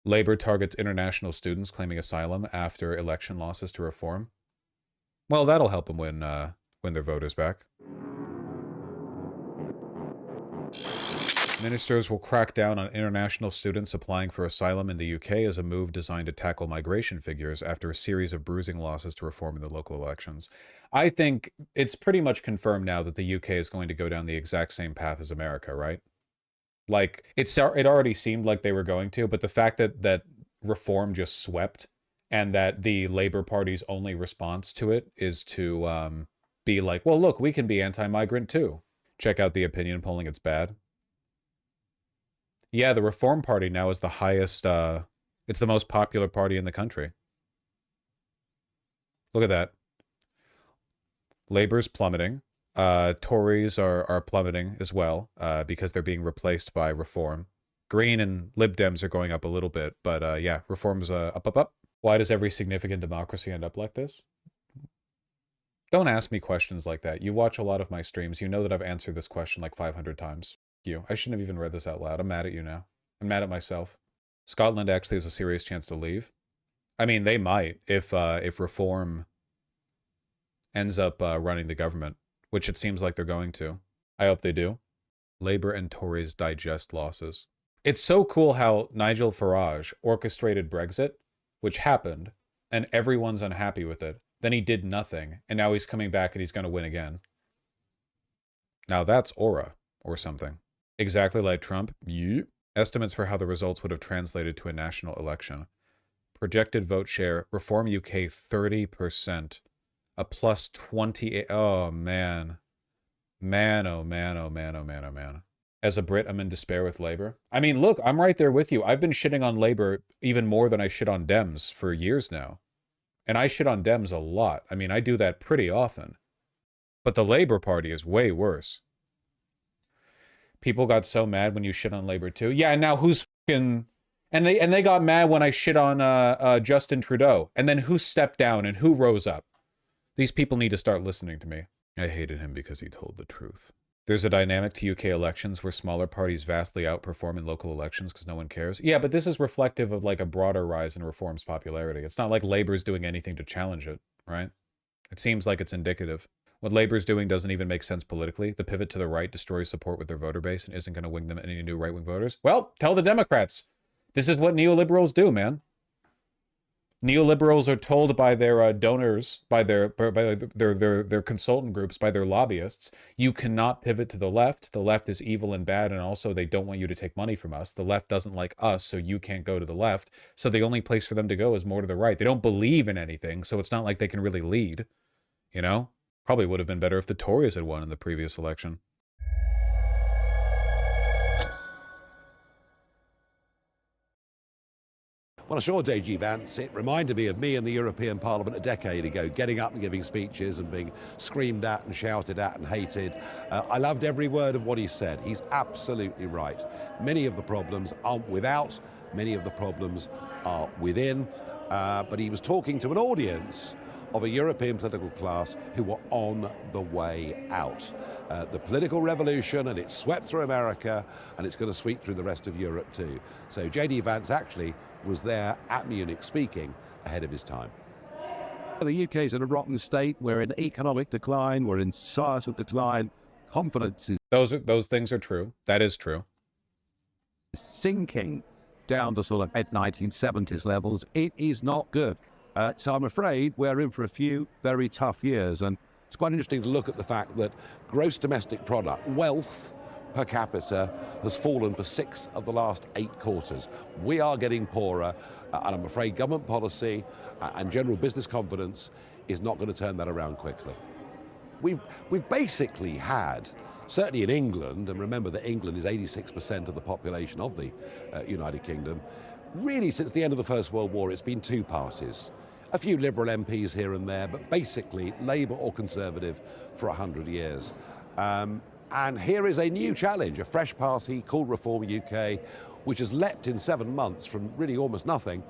Labour targets international students claiming asylum after election losses to reform. Well, that'll help them win their voters back. Ministers will crack down on international students applying for asylum in the UK as a move designed to tackle migration figures after a series of bruising losses to reform in the local elections. I think it's pretty much confirmed now that the UK is going to go down the exact same path as America, right? Like, it already seemed like they were going to, but the fact that reform just swept and that the Labour Party's only response to it is to be like, well, look, we can be anti-migrant too. Check out the opinion polling, it's bad. Yeah, the Reform Party now is the highest, it's the most popular party in the country. Look at that. Labor's plummeting. Tories are plummeting as well, because they're being replaced by Reform. Green and Lib Dems are going up a little bit, but yeah, Reform's up. Why does every significant democracy end up like this? Don't ask me questions like that. You watch a lot of my streams. You know that I've answered this question like 500 times. I shouldn't have even read this out loud. I'm mad at you now. I'm mad at myself. Scotland actually has a serious chance to leave. I mean, they might if Reform ends up running the government, which it seems like they're going to. I hope they do. Labour and Tories digest losses. It's so cool how Nigel Farage orchestrated Brexit, which happened, and everyone's unhappy with it. Then he did nothing, and now he's coming back and he's going to win again. Now that's aura or something. Exactly like Trump. Yep. Estimates for how the results would have translated to a national election. Projected vote share, Reform UK 30%. A plus 28. Oh, man. Man, oh, man, oh, man, oh, man, oh, man. As a Brit, I'm in despair with Labour. I mean, look, I'm right there with you. I've been shitting on Labour even more than I shit on Dems for years now. And I shit on Dems a lot. I mean, I do that pretty often. But the Labour Party is way worse. People got so mad when you shit on Labour too. Yeah, now who's fucking... And they got mad when I shit on Justin Trudeau. And then who stepped down and who rose up? These people need to start listening to me. I hated him because he told the truth. There's a dynamic to UK elections where smaller parties vastly outperform in local elections because no one cares. Yeah, but this is reflective of like a broader rise in Reform's popularity. It's not like Labour's doing anything to challenge it, right? It seems like it's indicative. What Labour's doing doesn't even make sense politically. The pivot to the right destroys support with their voter base and isn't going to win them any new right-wing voters. Well, tell the Democrats. This is what neoliberals do, man. Neoliberals are told by their donors, by their consultant groups, by their lobbyists, you cannot pivot to the left. The left is evil and bad, and also they don't want you to take money from us. The left doesn't like us, so you can't go to the left. So the only place for them to go is more to the right. They don't believe in anything, so it's not like they can really lead, you know? Probably would have been better if the Tories had won in the previous election. Well, sure, J.G. Vance, it reminded me of me in the European Parliament a decade ago, getting up and giving speeches and being screamed at and shouted at and hated. I loved every word of what he said. He's absolutely right. Many of the problems aren't without, many of the problems are within, but he was talking to an audience of a European political class who were on the way out. The political revolution, and it swept through America, and it's going to sweep through the rest of Europe too. So J.D. Vance actually was there at Munich speaking ahead of his time. The UK is in a rotten state. We're in economic decline. We're in societal decline. Confidence is those things are true. That is true. Sinking down to sort of mid-1970s levels. It is not good. So I'm afraid we're in for a few very tough years. And it's quite interesting to look at the fact that gross domestic product, wealth per capita, has fallen for 6 of the last 8 quarters. We are getting poorer, and I'm afraid government policy and general business confidence is not going to turn that around quickly. We've basically had, certainly in England, and remember that England is 86% of the population of the United Kingdom, really since the end of the First World War it's been 2 parties. A few Liberal MPs here and there, but basically Labour or Conservative for 100 years. And here is a new challenge, a fresh party called Reform UK, which has leapt in 7 months from really almost nothing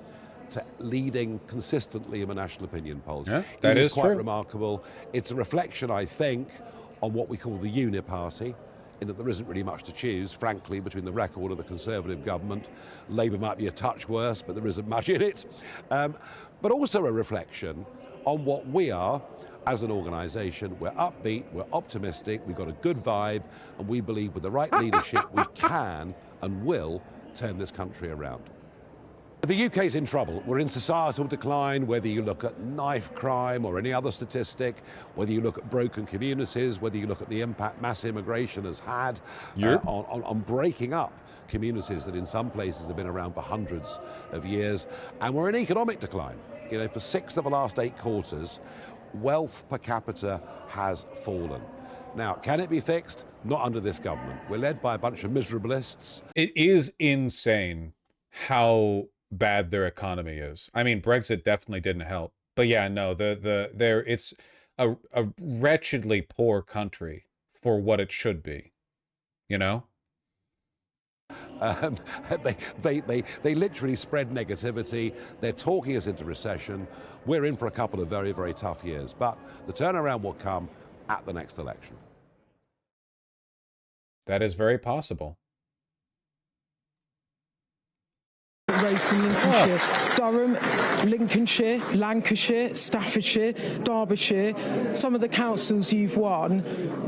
to leading consistently in the national opinion polls. Yeah, that is quite true. Remarkable. It's a reflection, I think, on what we call the uniparty. in that there isn't really much to choose, frankly, between the record of the Conservative government. Labour might be a touch worse, but there isn't much in it. But also a reflection on what we are as an organisation. We're upbeat, we're optimistic, we've got a good vibe, and we believe with the right leadership we can and will turn this country around. The UK's in trouble. We're in societal decline, whether you look at knife crime or any other statistic, whether you look at broken communities, whether you look at the impact mass immigration has had on breaking up communities that in some places have been around for hundreds of years. And we're in economic decline. You know, for 6 of the last 8 quarters, wealth per capita has fallen. Now, can it be fixed? Not under this government. We're led by a bunch of miserabilists. It is insane how bad their economy is. I mean, Brexit definitely didn't help. But yeah, no, it's a wretchedly poor country for what it should be, you know? They literally spread negativity. They're talking us into recession. We're in for a couple of very, very tough years. But the turnaround will come at the next election. That is very possible. Race in Lincolnshire, Durham, Lincolnshire, Lancashire, Staffordshire, Derbyshire, some of the councils you've won.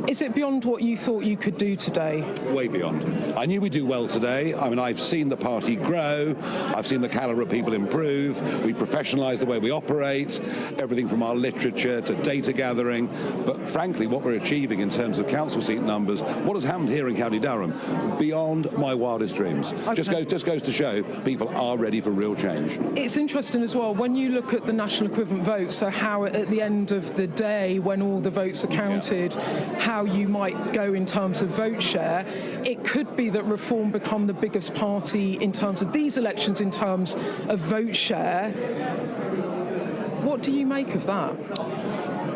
Is it beyond what you thought you could do today? Way beyond. I knew we'd do well today. I mean, I've seen the party grow. I've seen the calibre of people improve. We professionalise the way we operate, everything from our literature to data gathering. But frankly, what we're achieving in terms of council seat numbers, what has happened here in County Durham, beyond my wildest dreams. Okay. Just goes to show people are ready for real change. It's interesting as well, when you look at the national equivalent vote, so how at the end of the day, when all the votes are counted, how you might go in terms of vote share, it could be that Reform become the biggest party in terms of these elections, in terms of vote share. What do you make of that?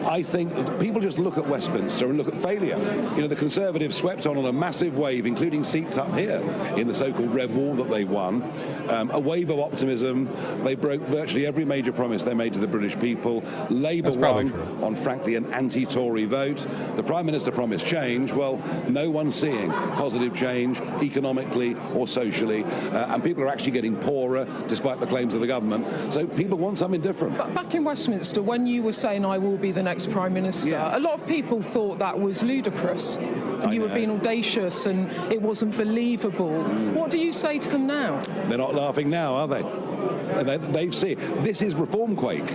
I think people just look at Westminster and look at failure. You know, the Conservatives swept on a massive wave, including seats up here in the so-called Red Wall that they won. A wave of optimism. They broke virtually every major promise they made to the British people. Labour won on, frankly, an anti-Tory vote. The Prime Minister promised change. Well, no one's seeing positive change economically or socially. And people are actually getting poorer despite the claims of the government. So people want something different. But back in Westminster, when you were saying I will be the next Prime Minister, a lot of people thought that was ludicrous. And you were being audacious and it wasn't believable. What do you say to them now? They're not laughing now, are they? They've seen. This is reform quake.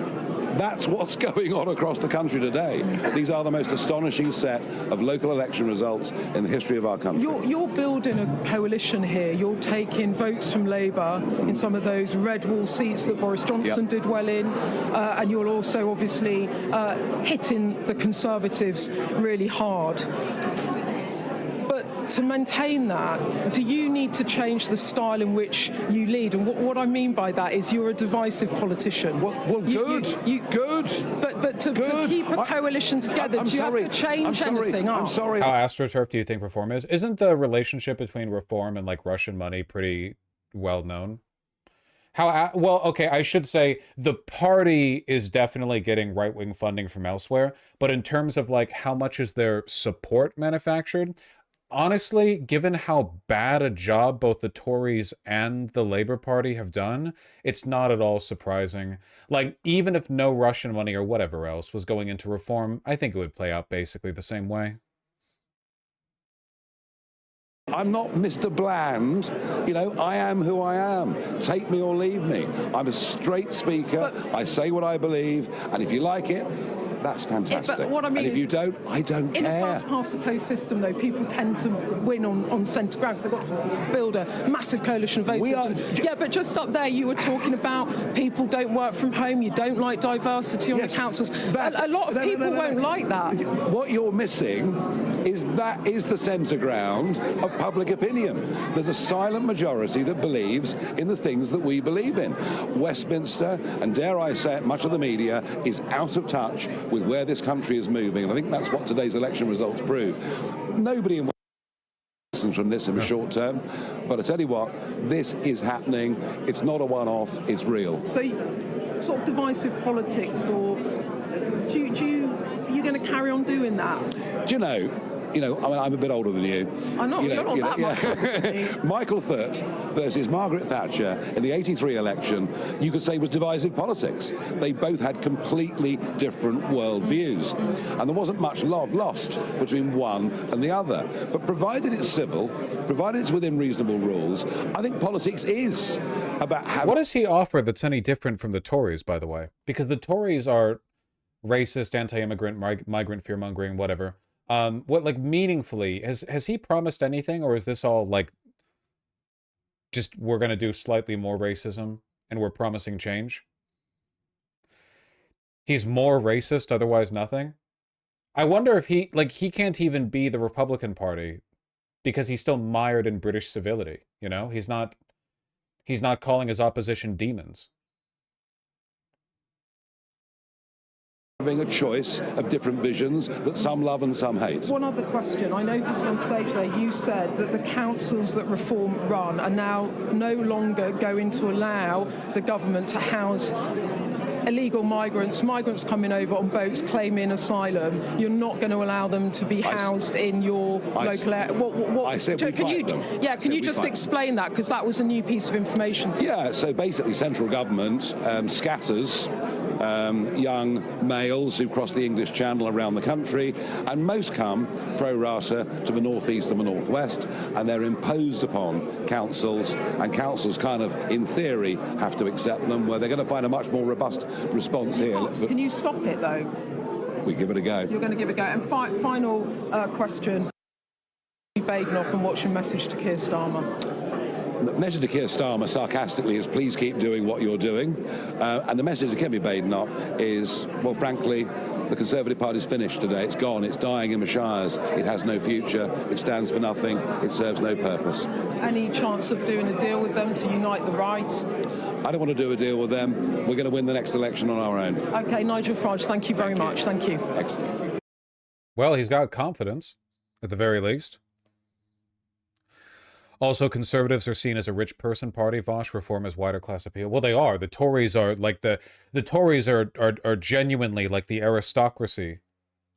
That's what's going on across the country today. These are the most astonishing set of local election results in the history of our country. You're building a coalition here. You're taking votes from Labour in some of those red wall seats that Boris Johnson did well in, and you're also obviously hitting the Conservatives really hard. But to maintain that, do you need to change the style in which you lead? And what I mean by that is you're a divisive politician. Well, good. But to keep a coalition together, do you have to change anything? I'm sorry. How astroturf do you think Reform is? Isn't the relationship between Reform and like Russian money pretty well known? Well, okay, I should say the party is definitely getting right-wing funding from elsewhere, but in terms of like how much is their support manufactured, honestly, given how bad a job both the Tories and the Labour Party have done, it's not at all surprising. Like, even if no Russian money or whatever else was going into Reform, I think it would play out basically the same way. I'm not Mr. Bland. You know, I am who I am. Take me or leave me. I'm a straight speaker. I say what I believe. And if you like it, that's fantastic. But what I mean and if you don't, I don't care. In a fast-past-the-post system, though, people tend to win on centre ground. So they've got to build a massive coalition of voters. Yeah, but just up there, you were talking about people don't work from home. You don't like diversity on the councils. A lot of people won't like that. What you're missing is that is the centre ground of public opinion. There's a silent majority that believes in the things that we believe in. Westminster, and dare I say it, much of the media is out of touch with where this country is moving, and I think that's what today's election results prove. Nobody in lessons from this in the short term, but I tell you what, this is happening. It's not a one-off, it's real. So, sort of divisive politics, or are you going to carry on doing that? Do you know, you know, I mean, I'm a bit older than you. I'm not, you're not that much older than me. Michael Thurt versus Margaret Thatcher in the 83 election, you could say was divisive politics. They both had completely different worldviews. And there wasn't much love lost between one and the other. But provided it's civil, provided it's within reasonable rules, I think politics is about how... What does he offer that's any different from the Tories, by the way? Because the Tories are racist, anti-immigrant, migrant fear-mongering, whatever. What, like, meaningfully, has he promised anything, or is this all, like, just we're going to do slightly more racism, and we're promising change? He's more racist, otherwise nothing? I wonder if he can't even be the Republican Party, because he's still mired in British civility, you know? He's not calling his opposition demons. Having a choice of different visions that some love and some hate. One other question. I noticed on stage there you said that the councils that Reform run are now no longer going to allow the government to house illegal migrants coming over on boats claiming asylum. You're not going to allow them to be housed in your local area. I said we fight them. Yeah, can you just explain that? Because that was a new piece of information. Yeah, so basically central government scatters young males who cross the English Channel around the country, and most come pro rata to the northeast and the northwest, and they're imposed upon councils, and councils kind of, in theory, have to accept them, where they're going to find a much more robust response here. Can you stop it, though? We give it a go. You're going to give it a go. And final question. Badenoch, and what's your message to Keir Starmer? The message to Keir Starmer, sarcastically, is please keep doing what you're doing. And the message to Kemi Badenoch is, well, frankly, the Conservative Party's finished today. It's gone. It's dying in the shires. It has no future. It stands for nothing. It serves no purpose. Any chance of doing a deal with them to unite the right? I don't want to do a deal with them. We're going to win the next election on our own. OK, Nigel Farage, thank you very much. Thank you. Excellent. Well, he's got confidence, at the very least. Also, Conservatives are seen as a rich person party. Vosh, Reform has wider class appeal. Well, they are. The Tories are like the Tories are genuinely like the aristocracy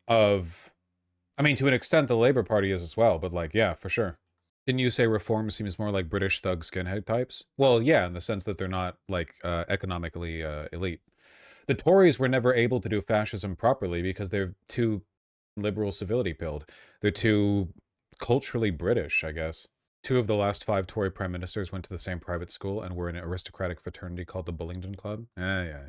of, I mean, to an extent, the Labour Party is as well. But like, yeah, for sure. Didn't you say Reform seems more like British thug skinhead types? Well, yeah, in the sense that they're not like economically elite. The Tories were never able to do fascism properly because they're too liberal civility pilled. They're too culturally British, I guess. 2 of the last 5 Tory prime ministers went to the same private school and were in an aristocratic fraternity called the Bullingdon Club. Yeah.